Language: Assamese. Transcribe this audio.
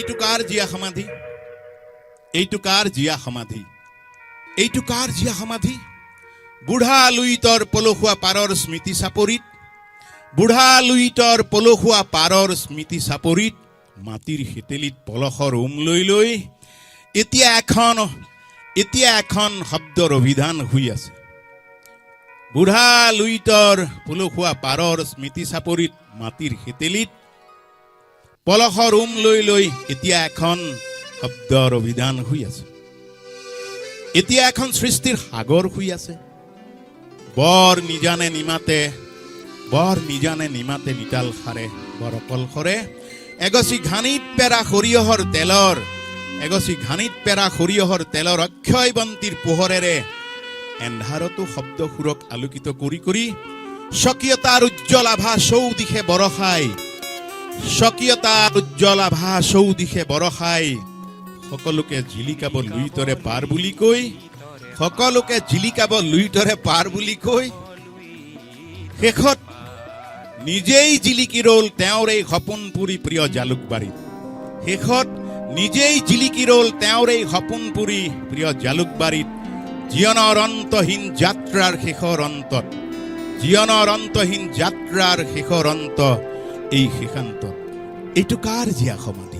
এইটো কাৰ জীয়া সমাধি? এইটো কাৰ জীয়া সমাধি? এইটো কাৰ জীয়া সমাধি? বুঢ়া লুইতৰ পলসুৱা পাৰৰ স্মৃতি চাপৰিত, বুঢ়া লুইতৰ পলসুৱা পাৰৰ স্মৃতি চাপৰিত মাটিৰ হেতেলিত পলসৰ লৈ লৈ এতিয়া এখন শব্দৰ অভিধান হৈ আছে। বুঢ়া লুইতৰ পলসুৱা পাৰৰ স্মৃতি চাপৰিত মাটিৰ হেতেলিত পলসৰ লৈ লৈ এতিয়া এখন শব্দৰ অভিধান হৈ আছে। এতিয়া এখন সৃষ্টিৰ সাগৰ হৈ আছে। বৰ নিজানে নিমাতে নিতাল সাৰে বৰ অকলশৰে এগছি ঘানিত পেৰা সৰিয়হৰ তেলৰ অক্ষয় বন্তিৰ পোহৰেৰে এন্ধাৰতো শব্দসুৰক আলোকিত কৰি কৰি স্বকীয়তাৰ উজ্জ্বল আভা চৌদিশে বৰষাই সকলোকে জিলিকাব লুইতৰে পাৰ বুলি কৈ শেষত নিজেই জিলিকি ৰল তেওঁৰ এই সপোনপুৰী প্ৰিয় জালুকবাৰীত জীৱনৰ অন্তহীন যাত্ৰাৰ শেষৰ অন্ত এই শেষান্ত। এইটো কাৰ জীয়া সমাধি?